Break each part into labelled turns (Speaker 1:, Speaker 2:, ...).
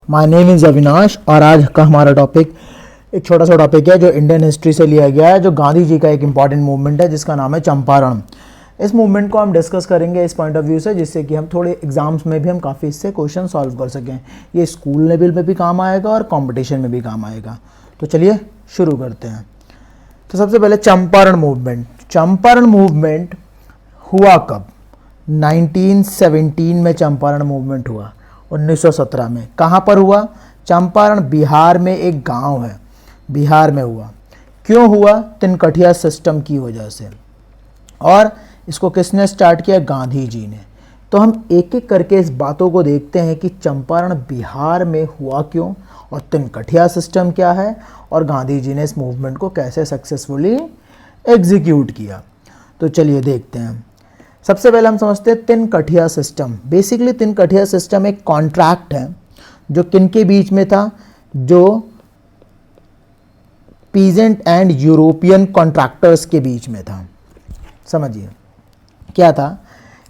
Speaker 1: My name is Avinash और आज का हमारा टॉपिक एक छोटा सा टॉपिक है जो इंडियन हिस्ट्री से लिया गया है, जो गांधी जी का एक इंपॉर्टेंट मूवमेंट है जिसका नाम है चंपारण। इस मूवमेंट को हम डिस्कस करेंगे इस पॉइंट ऑफ व्यू से, जिससे कि हम थोड़े एग्जाम्स में भी हम काफ़ी इससे क्वेश्चन सॉल्व कर सकें। ये स्कूल लेवल में भी काम आएगा और कॉम्पिटिशन में भी काम आएगा। तो चलिए शुरू करते हैं। तो सबसे पहले चंपारण मूवमेंट। चंपारण मूवमेंट हुआ कब? 1917 में चंपारण मूवमेंट हुआ। 1917 में कहाँ पर हुआ? चंपारण बिहार में एक गांव है, बिहार में हुआ। क्यों हुआ? तिनकठिया सिस्टम की वजह से। और इसको किसने स्टार्ट किया? गांधी जी ने। तो हम एक एक करके इस बातों को देखते हैं कि चंपारण बिहार में हुआ क्यों, और तिनकठिया सिस्टम क्या है, और गांधी जी ने इस मूवमेंट को कैसे सक्सेसफुली एग्जीक्यूट किया। तो चलिए देखते हैं। सबसे पहले हम समझते हैं तिनकठिया सिस्टम। बेसिकली तिनकठिया सिस्टम एक कॉन्ट्रैक्ट है जो किन के बीच में था? जो पीजेंट एंड यूरोपियन कॉन्ट्रैक्टर्स के बीच में था। समझिए क्या था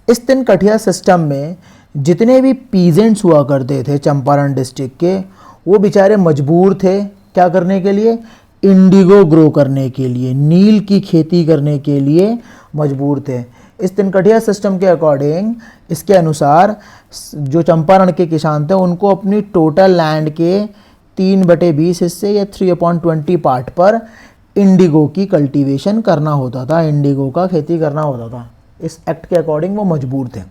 Speaker 1: इस तिनकठिया सिस्टम में। जितने भी पीजेंट्स हुआ करते थे चंपारण डिस्ट्रिक्ट के, वो बेचारे मजबूर थे क्या करने के लिए? इंडिगो ग्रो करने के लिए, नील की खेती करने के लिए मजबूर थे। इस तिनकठिया सिस्टम के अकॉर्डिंग, इसके अनुसार जो चंपारण के किसान थे उनको अपनी टोटल लैंड के 3/20 हिस्से या 3/20 पार्ट पर इंडिगो की कल्टीवेशन करना होता था, इंडिगो का खेती करना होता था। इस एक्ट के अकॉर्डिंग वो मजबूर थे।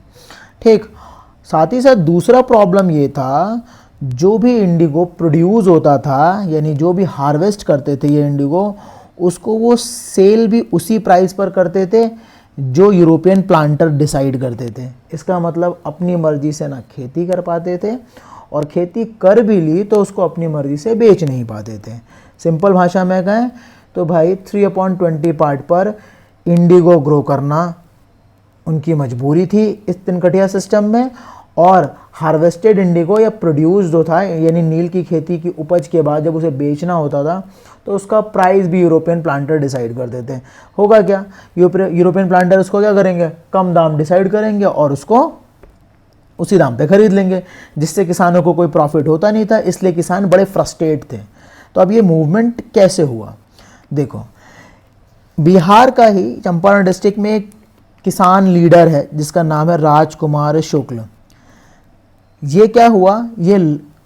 Speaker 1: ठीक, साथ ही साथ दूसरा प्रॉब्लम ये था, जो भी इंडिगो प्रोड्यूस होता था, यानी जो भी हार्वेस्ट करते थे ये इंडिगो, उसको वो सेल भी उसी प्राइस पर करते थे जो यूरोपियन प्लांटर डिसाइड करते थे। इसका मतलब अपनी मर्जी से ना खेती कर पाते थे, और खेती कर भी ली तो उसको अपनी मर्जी से बेच नहीं पाते थे। सिंपल भाषा में कहें तो भाई 3/20 पार्ट पर इंडिगो ग्रो करना उनकी मजबूरी थी इस तिनकठिया सिस्टम में। और हार्वेस्टेड इंडिगो या प्रोड्यूस जो था, यानी नील की खेती की उपज के बाद जब उसे बेचना होता था तो उसका प्राइस भी यूरोपियन प्लांटर डिसाइड करते थे। होगा क्या? यूरोपियन प्लांटर उसको क्या करेंगे? कम दाम डिसाइड करेंगे और उसको उसी दाम पे खरीद लेंगे, जिससे किसानों को कोई प्रॉफिट होता नहीं था। इसलिए किसान बड़े फ्रस्ट्रेट थे। तो अब ये मूवमेंट कैसे हुआ? देखो, बिहार का ही चंपारण डिस्ट्रिक्ट में एक किसान लीडर है जिसका नाम है राजकुमार शुक्ल। ये क्या हुआ? ये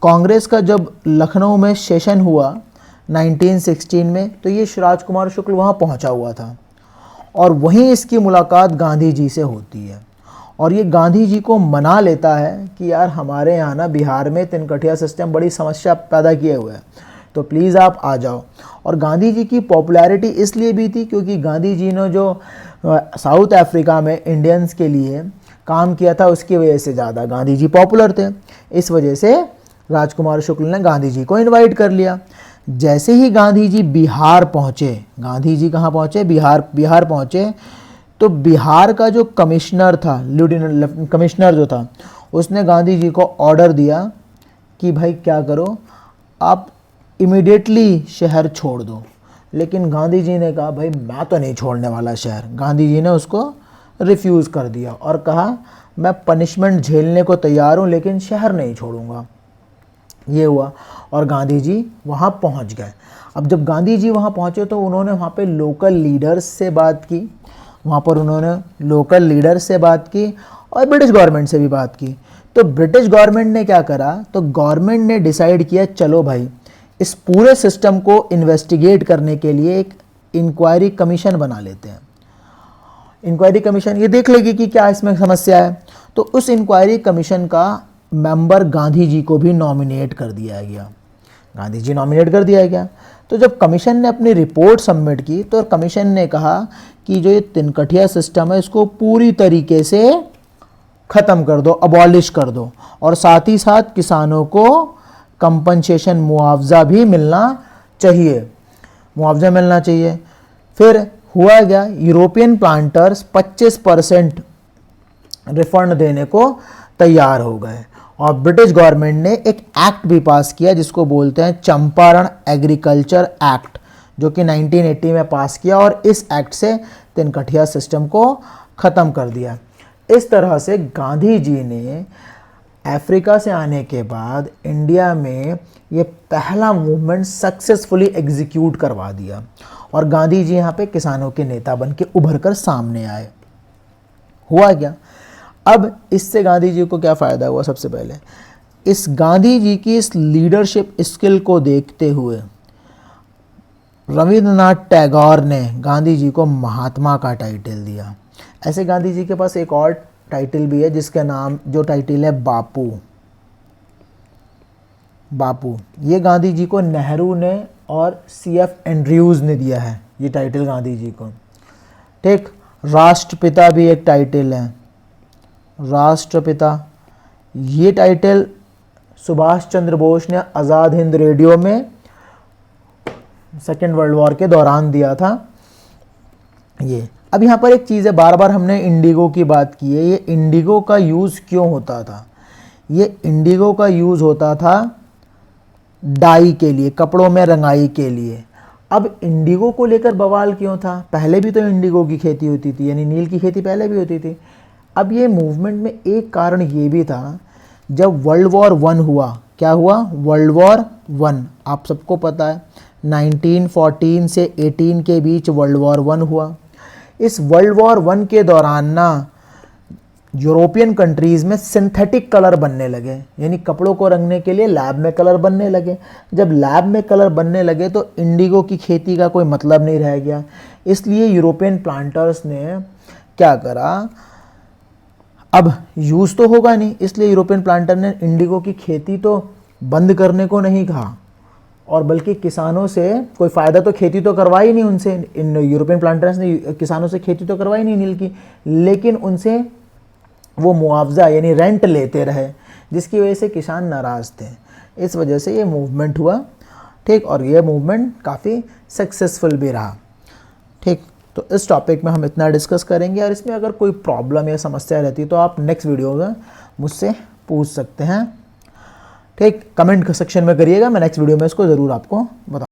Speaker 1: कांग्रेस का जब लखनऊ में सेशन हुआ 1916 में, तो ये राजकुमार शुक्ल वहाँ पहुँचा हुआ था, और वहीं इसकी मुलाकात गांधी जी से होती है। और ये गांधी जी को मना लेता है कि यार हमारे यहाँ ना बिहार में तिनकठिया सिस्टम बड़ी समस्या पैदा किए हुए है, तो प्लीज़ आप आ जाओ। और गांधी जी की पॉपुलैरिटी इसलिए भी थी क्योंकि गांधी जी ने जो साउथ अफ्रीका में इंडियंस के लिए काम किया था, उसकी वजह से ज़्यादा गांधी जी पॉपुलर थे। इस वजह से राजकुमार शुक्ल ने गांधी जी को इनवाइट कर लिया। जैसे ही गांधी जी बिहार पहुँचे, गांधी जी कहाँ पहुँचे? बिहार पहुँचे, तो बिहार का जो कमिश्नर था, लेफ्टिनेंट कमिश्नर जो था, उसने गांधी जी को ऑर्डर दिया कि भाई क्या करो, आप इमीडिएटली शहर छोड़ दो। लेकिन गांधी जी ने कहा भाई मैं तो नहीं छोड़ने वाला शहर। गांधी जी ने उसको रिफ्यूज़ कर दिया और कहा मैं पनिशमेंट झेलने को तैयार हूँ लेकिन शहर नहीं छोड़ूंगा। ये हुआ और गांधी जी वहाँ पहुँच गए। अब जब गांधी जी वहाँ पहुँचे तो उन्होंने वहाँ पे लोकल लीडर्स से बात की, वहाँ पर उन्होंने लोकल लीडर्स से बात की और ब्रिटिश गवर्नमेंट से भी बात की। तो ब्रिटिश गवर्नमेंट ने क्या करा? तो गवर्नमेंट ने डिसाइड किया चलो भाई इस पूरे सिस्टम को इन्वेस्टिगेट करने के लिए एक इंक्वायरी कमीशन बना लेते हैं। इंक्वायरी कमीशन ये देख लेगी कि क्या इसमें समस्या है। तो उस इंक्वायरी कमीशन का मेंबर गांधी जी को भी नॉमिनेट कर दिया गया। गांधी जी नॉमिनेट कर दिया गया। तो जब कमीशन ने अपनी रिपोर्ट सबमिट की तो कमीशन ने कहा कि जो ये तिनकठिया सिस्टम है इसको पूरी तरीके से ख़त्म कर दो, अबॉलिश कर दो, और साथ ही साथ किसानों को कंपनसेशन मुआवजा भी मिलना चाहिए, मुआवजा मिलना चाहिए। फिर हुआ क्या? यूरोपियन प्लांटर्स 25% रिफंड देने को तैयार हो गए, और ब्रिटिश गवर्नमेंट ने एक एक्ट भी पास किया जिसको बोलते हैं चंपारण एग्रीकल्चर एक्ट, जो कि 1980 में पास किया, और इस एक्ट से तिनकठिया सिस्टम को ख़त्म कर दिया। इस तरह से गांधी जी ने अफ्रीका से आने के बाद इंडिया में ये पहला मूवमेंट सक्सेसफुली एग्जीक्यूट करवा दिया और गांधी जी यहाँ पे किसानों के नेता बन के उभर कर सामने आए। हुआ क्या? अब इससे गांधी जी को क्या फ़ायदा हुआ? सबसे पहले इस गांधी जी की इस लीडरशिप स्किल को देखते हुए रविंद्रनाथ टैगोर ने गांधी जी को महात्मा का टाइटल दिया। ऐसे गांधी जी के पास एक और टाइटल भी है जिसका नाम, जो टाइटल है बापू। बापू ये गांधी जी को नेहरू ने और CF एंड्रयूज़ ने दिया है, ये टाइटल गांधी जी को। ठीक, राष्ट्रपिता भी एक टाइटल है, राष्ट्रपिता। ये टाइटल सुभाष चंद्र बोस ने आज़ाद हिंद रेडियो में सेकेंड वर्ल्ड वॉर के दौरान दिया था। ये अब यहाँ पर एक चीज़ है, बार बार हमने इंडिगो की बात की है। ये इंडिगो का यूज़ क्यों होता था? ये इंडिगो का यूज़ होता था डाई के लिए, कपड़ों में रंगाई के लिए। अब इंडिगो को लेकर बवाल क्यों था? पहले भी तो इंडिगो की खेती होती थी, यानी नील की खेती पहले भी होती थी। अब ये मूवमेंट में एक कारण ये भी था, जब वर्ल्ड वॉर 1 हुआ, क्या हुआ? वर्ल्ड वॉर 1 आप सबको पता है, 1914 से 18 के बीच वर्ल्ड वॉर 1 हुआ। इस वर्ल्ड वॉर 1 के दौरान ना यूरोपियन कंट्रीज़ में सिंथेटिक कलर बनने लगे, यानी कपड़ों को रंगने के लिए लैब में कलर बनने लगे। जब लैब में कलर बनने लगे तो इंडिगो की खेती का कोई मतलब नहीं रह गया। इसलिए यूरोपियन प्लांटर्स ने क्या करा, अब यूज़ तो होगा नहीं, इसलिए यूरोपियन प्लांटर ने इंडिगो की खेती तो बंद करने को नहीं कहा, और बल्कि किसानों से कोई फ़ायदा तो खेती तो करवाई नहीं उनसे। इन यूरोपियन प्लांटर्स ने किसानों से खेती तो करवाई नहीं नील की, लेकिन उनसे वो मुआवजा यानी रेंट लेते रहे, जिसकी वजह से किसान नाराज़ थे। इस वजह से ये मूवमेंट हुआ। ठीक, और ये मूवमेंट काफ़ी सक्सेसफुल भी रहा। ठीक, तो इस टॉपिक में हम इतना डिस्कस करेंगे, और इसमें अगर कोई प्रॉब्लम या समस्या रहती तो आप नेक्स्ट वीडियो में मुझसे पूछ सकते हैं। ठीक, कमेंट सेक्शन में करिएगा, मैं नेक्स्ट वीडियो में इसको ज़रूर आपको बताऊँ।